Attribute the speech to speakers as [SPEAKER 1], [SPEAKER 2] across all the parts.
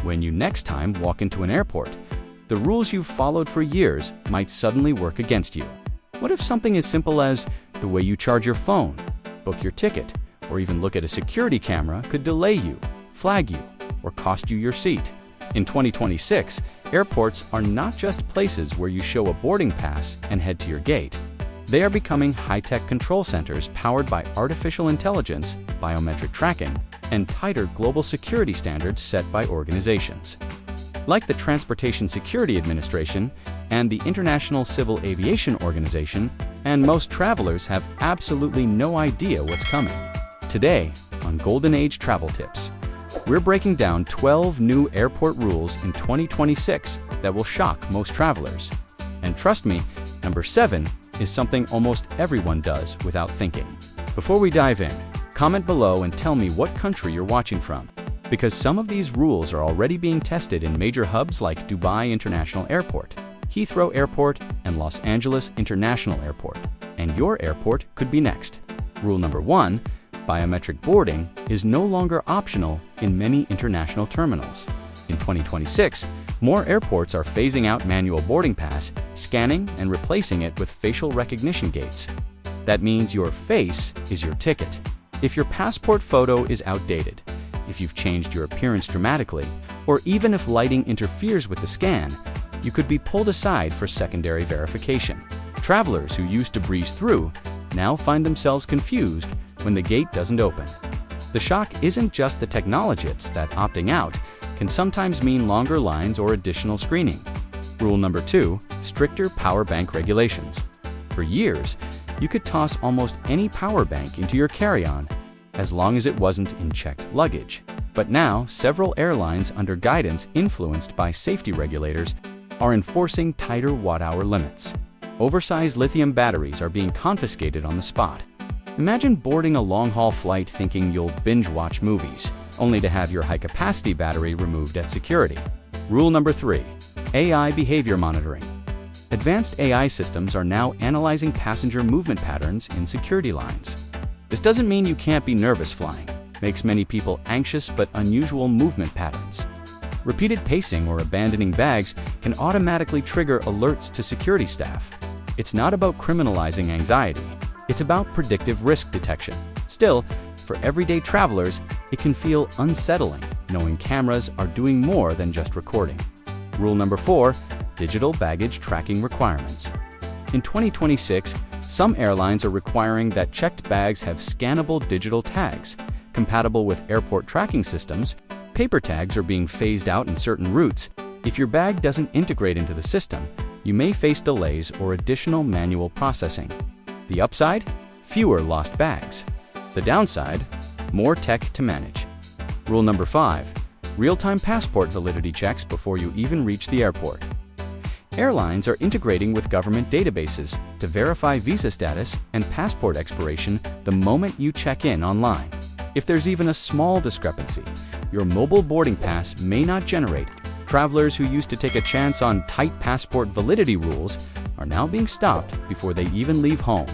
[SPEAKER 1] When you next time walk into an airport, the rules you've followed for years might suddenly work against you. What if something as simple as the way you charge your phone, book your ticket, or even look at a security camera could delay you, flag you, or cost you your seat? In 2026, airports are not just places where you show a boarding pass and head to your gate. They are becoming high-tech control centers powered by artificial intelligence, biometric tracking, and tighter global security standards set by organizations. Like the Transportation Security Administration and the International Civil Aviation Organization, and most travelers have absolutely no idea what's coming. Today, on Golden Age Travel Tips, we're breaking down 12 new airport rules in 2026 that will shock most travelers. And trust me, number 7 is something almost everyone does without thinking. Before we dive in, comment below and tell me what country you're watching from, because some of these rules are already being tested in major hubs like Dubai International Airport, Heathrow Airport, and Los Angeles International Airport. And your airport could be next. Rule number 1, biometric boarding is no longer optional in many international terminals. In 2026, more airports are phasing out manual boarding pass, scanning and replacing it with facial recognition gates. That means your face is your ticket. If your passport photo is outdated, if you've changed your appearance dramatically, or even if lighting interferes with the scan, you could be pulled aside for secondary verification. Travelers who used to breeze through now find themselves confused when the gate doesn't open. The shock isn't just the technology, it's that opting out can sometimes mean longer lines or additional screening. Rule number 2, stricter power bank regulations. For years, you could toss almost any power bank into your carry-on as long as it wasn't in checked luggage. But now, several airlines under guidance influenced by safety regulators are enforcing tighter watt-hour limits. Oversized lithium batteries are being confiscated on the spot. Imagine boarding a long-haul flight thinking you'll binge-watch movies, only to have your high-capacity battery removed at security. Rule number 3, AI behavior monitoring. Advanced AI systems are now analyzing passenger movement patterns in security lines. This doesn't mean you can't be nervous flying. It makes many people anxious but unusual movement patterns. Repeated pacing or abandoning bags can automatically trigger alerts to security staff. It's not about criminalizing anxiety. It's about predictive risk detection. Still, for everyday travelers, it can feel unsettling knowing cameras are doing more than just recording. Rule number 4, digital baggage tracking requirements. In 2026, some airlines are requiring that checked bags have scannable digital tags. Compatible with airport tracking systems, paper tags are being phased out in certain routes. If your bag doesn't integrate into the system, you may face delays or additional manual processing. The upside? Fewer lost bags. The downside? More tech to manage. Rule number 5, real-time passport validity checks before you even reach the airport. Airlines are integrating with government databases to verify visa status and passport expiration the moment you check in online. If there's even a small discrepancy, your mobile boarding pass may not generate. Travelers who used to take a chance on tight passport validity rules are now being stopped before they even leave home.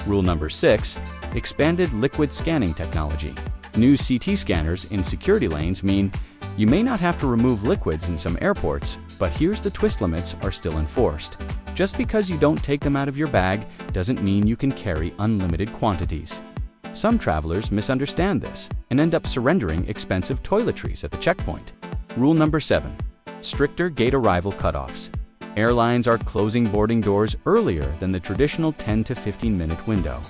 [SPEAKER 1] Rule number 6, expanded liquid scanning technology. New CT scanners in security lanes mean you may not have to remove liquids in some airports, but here's the twist: limits are still enforced. Just because you don't take them out of your bag doesn't mean you can carry unlimited quantities. Some travelers misunderstand this and end up surrendering expensive toiletries at the checkpoint. Rule number 7, stricter gate arrival cutoffs. Airlines are closing boarding doors earlier than the traditional 10 to 15-minute window.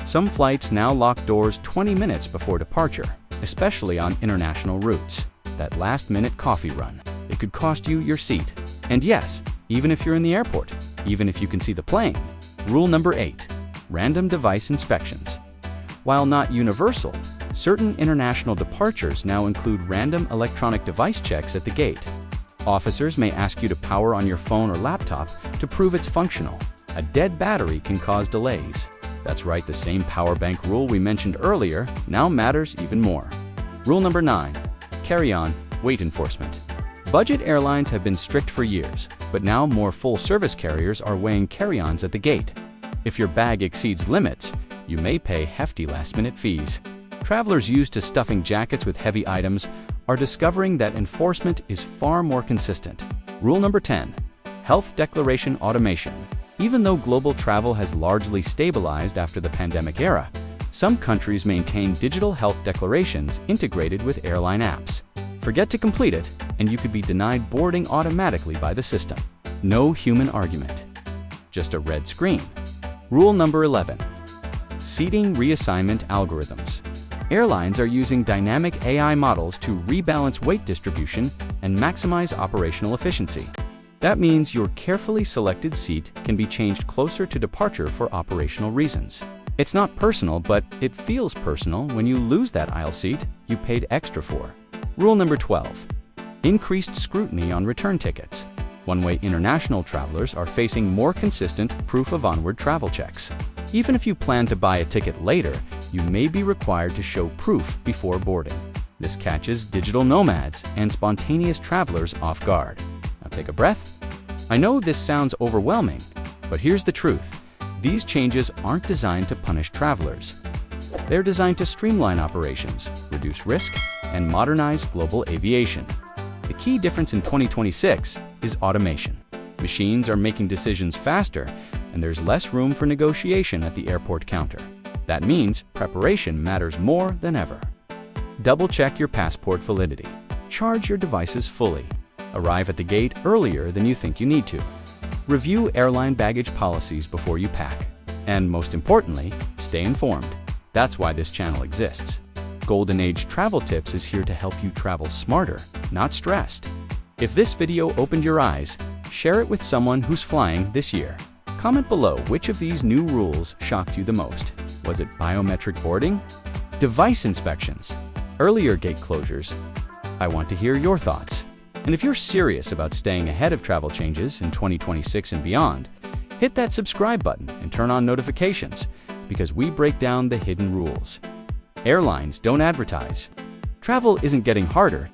[SPEAKER 1] Some flights now lock doors 20 minutes before departure, especially on international routes. That last-minute coffee run, it could cost you your seat. And yes, even if you're in the airport, even if you can see the plane. Rule number 8, random device inspections. While not universal, certain international departures now include random electronic device checks at the gate. Officers may ask you to power on your phone or laptop to prove it's functional. A dead battery can cause delays. That's right, the same power bank rule we mentioned earlier now matters even more. Rule number 9, carry-on weight enforcement. Budget airlines have been strict for years, but now more full-service carriers are weighing carry-ons at the gate. If your bag exceeds limits, you may pay hefty last-minute fees. Travelers used to stuffing jackets with heavy items are discovering that enforcement is far more consistent. Rule number 10. Health declaration automation. Even though global travel has largely stabilized after the pandemic era, some countries maintain digital health declarations integrated with airline apps. Forget to complete it, and you could be denied boarding automatically by the system. No human argument. Just a red screen. Rule number 11. Seating reassignment algorithms. Airlines are using dynamic AI models to rebalance weight distribution and maximize operational efficiency. That means your carefully selected seat can be changed closer to departure for operational reasons. It's not personal, but it feels personal when you lose that aisle seat you paid extra for. Rule number 12. Increased scrutiny on return tickets. One-way international travelers are facing more consistent proof of onward travel checks. Even if you plan to buy a ticket later, you may be required to show proof before boarding. This catches digital nomads and spontaneous travelers off guard. Now take a breath. I know this sounds overwhelming, but here's the truth. These changes aren't designed to punish travelers. They're designed to streamline operations, reduce risk, and modernize global aviation. The key difference in 2026 is automation. Machines are making decisions faster, and there's less room for negotiation at the airport counter. That means preparation matters more than ever. Double-check your passport validity. Charge your devices fully. Arrive at the gate earlier than you think you need to. Review airline baggage policies before you pack. And most importantly, stay informed. That's why this channel exists. Golden Age Travel Tips is here to help you travel smarter, not stressed. If this video opened your eyes, share it with someone who's flying this year. Comment below which of these new rules shocked you the most. Was it biometric boarding? Device inspections? Earlier gate closures? I want to hear your thoughts. And if you're serious about staying ahead of travel changes in 2026 and beyond, hit that subscribe button and turn on notifications, because we break down the hidden rules. Airlines don't advertise. Travel isn't getting harder,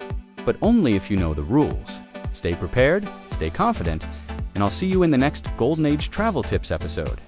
[SPEAKER 1] but only if you know the rules. Stay prepared, stay confident, and I'll see you in the next Golden Age Travel Tips episode.